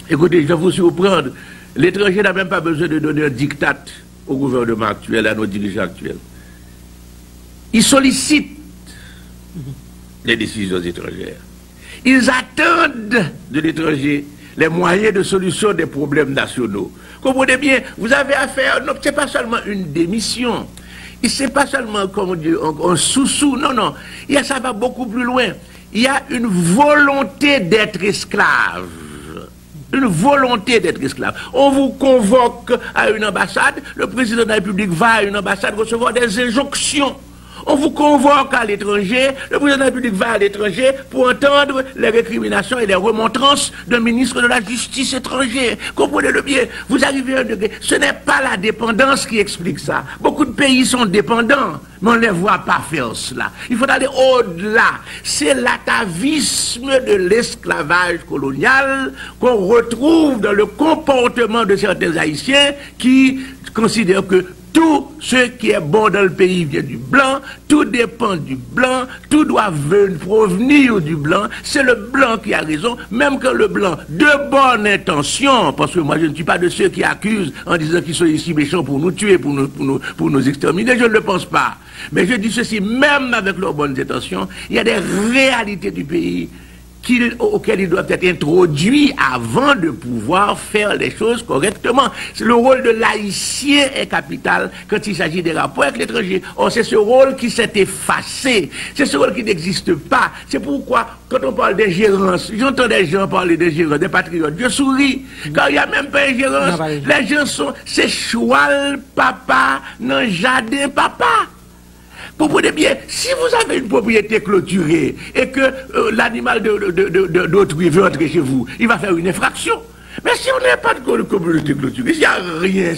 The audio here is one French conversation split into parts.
Écoutez, je vais vous surprendre. L'étranger n'a même pas besoin de donner un diktat au gouvernement actuel, à nos dirigeants actuels. Ils sollicitent les décisions étrangères. Ils attendent de l'étranger les moyens de solution des problèmes nationaux. Comprenez bien, vous avez affaire, non, ce n'est pas seulement une démission, ce n'est pas seulement, comme on dit, un sous-sous, non, ça va beaucoup plus loin. Il y a une volonté d'être esclave. Une volonté d'être esclave. On vous convoque à une ambassade, le président de la République va à une ambassade recevoir des injonctions. On vous convoque à l'étranger, le président de la République va à l'étranger pour entendre les récriminations et les remontrances d'un ministre de la Justice étranger. Comprenez-le bien, vous arrivez à un degré. Ce n'est pas la dépendance qui explique ça. Beaucoup de pays sont dépendants, mais on ne les voit pas faire cela. Il faut aller au-delà. C'est l'atavisme de l'esclavage colonial qu'on retrouve dans le comportement de certains Haïtiens qui considèrent que tout ce qui est bon dans le pays vient du blanc, tout dépend du blanc, tout doit provenir du blanc, c'est le blanc qui a raison, même que le blanc, de bonne intention, parce que moi je ne suis pas de ceux qui accusent en disant qu'ils sont ici méchants pour nous tuer, pour nous exterminer, je ne le pense pas. Mais je dis ceci, même avec leurs bonnes intentions, il y a des réalités du pays auxquels ils doivent être introduits avant de pouvoir faire les choses correctement. Le rôle de l'haïtien est capital quand il s'agit des rapports avec l'étranger. Or, c'est ce rôle qui s'est effacé. C'est ce rôle qui n'existe pas. C'est pourquoi, quand on parle d'ingérence, j'entends des gens parler d'ingérence, des patriotes, je souris. Quand il n'y a même pas ingérence, les gens sont, c'est choual papa, non jardin papa. Comprenez bien, si vous avez une propriété clôturée et que l'animal d'autrui veut entrer chez vous, il va faire une infraction. Mais si on n'a pas de communauté clôturée, s'il n'y a rien,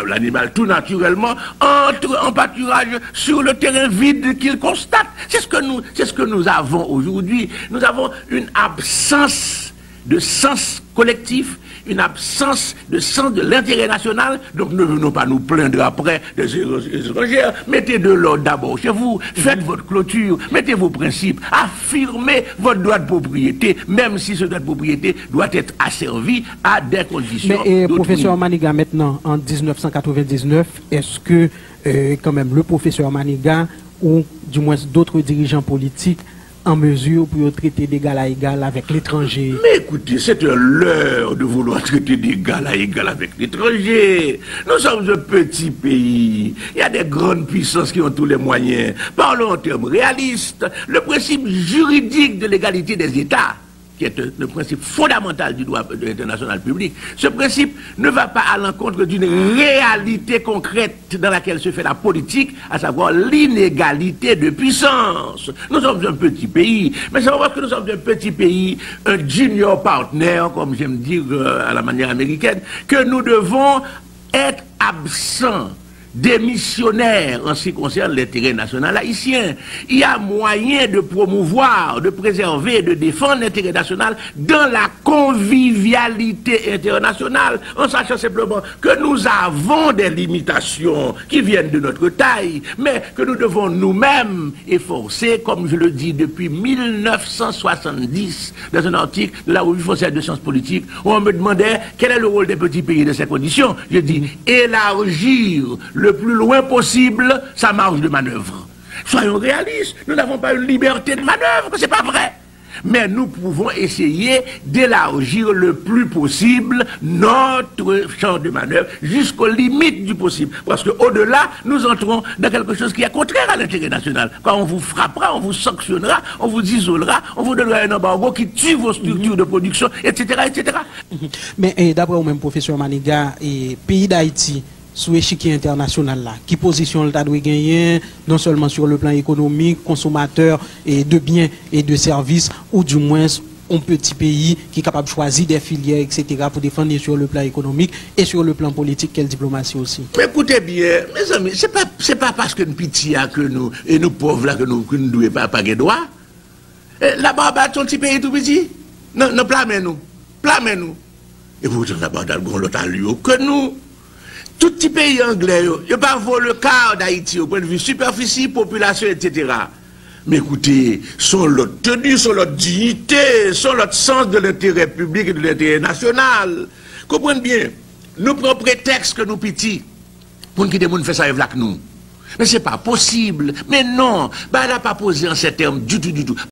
l'animal tout naturellement entre en pâturage sur le terrain vide qu'il constate. C'est ce que nous avons aujourd'hui. Nous avons une absence de sens collectif, une absence de sens de l'intérêt national. Donc ne venons pas nous plaindre après des étrangères. Mettez de l'ordre d'abord chez vous, faites votre clôture, mettez vos principes, affirmez votre droit de propriété, même si ce droit de propriété doit être asservi à des conditions. Mais professeur Maniga, maintenant, en 1999, est-ce que quand même le professeur Maniga, ou du moins d'autres dirigeants politiques, en mesure pour traiter d'égal à égal avec l'étranger? Mais écoutez, c'est un leurre de vouloir traiter d'égal à égal avec l'étranger. Nous sommes un petit pays. Il y a des grandes puissances qui ont tous les moyens. Parlons en termes réalistes. Le principe juridique de l'égalité des États, qui est le principe fondamental du droit international public, ce principe ne va pas à l'encontre d'une réalité concrète dans laquelle se fait la politique, à savoir l'inégalité de puissance. Nous sommes un petit pays, mais c'est parce que nous sommes un petit pays, un junior partner, comme j'aime dire à la manière américaine, que nous devons être absents, démissionnaires en ce qui concerne l'intérêt national haïtien. Il y a moyen de promouvoir, de préserver, de défendre l'intérêt national dans la convivialité internationale, en sachant simplement que nous avons des limitations qui viennent de notre taille, mais que nous devons nous-mêmes efforcer, comme je le dis depuis 1970, dans un article de la revue française de sciences politiques, où on me demandait quel est le rôle des petits pays dans ces conditions. Je dis élargir le plus loin possible sa marge de manœuvre. Soyons réalistes, nous n'avons pas une liberté de manœuvre, c'est pas vrai. Mais nous pouvons essayer d'élargir le plus possible notre champ de manœuvre jusqu'aux limites du possible. Parce qu'au-delà, nous entrons dans quelque chose qui est contraire à l'intérêt national. Quand on vous frappera, on vous sanctionnera, on vous isolera, on vous donnera un embargo qui tue vos structures de production, etc., etc. Mais d'après vous-même, professeur Maniga, pays d'Haïti, sous l'échiquier international là, qui positionne l'État doit gagner non seulement sur le plan économique, consommateur et de biens et de services, ou du moins un petit pays qui est capable de choisir des filières, etc., pour défendre sur le plan économique et sur le plan politique, quelle diplomatie aussi. Mais écoutez bien, mes amis, c'est pas parce que nous pitié que nous, et nous pauvres là, que nous ne devons pas de droit. La Barbade, son petit pays tout petit, non, plamez-nous. Et vous, la Barbade, l'autre lieu que nous. Tout petit pays anglais, il n'y a pas le quart d'Haïti au point de vue superficie, population, etc. Mais écoutez, son l'autre tenue, son l'autre dignité, son l'autre sens de l'intérêt public et de l'intérêt national. Comprenez bien, nous prenons prétexte que nous petits, pour qui des gens fait ça avec nous. Mais c'est pas possible. Mais non, bah, elle n'a pas posé en ces termes du tout, du tout.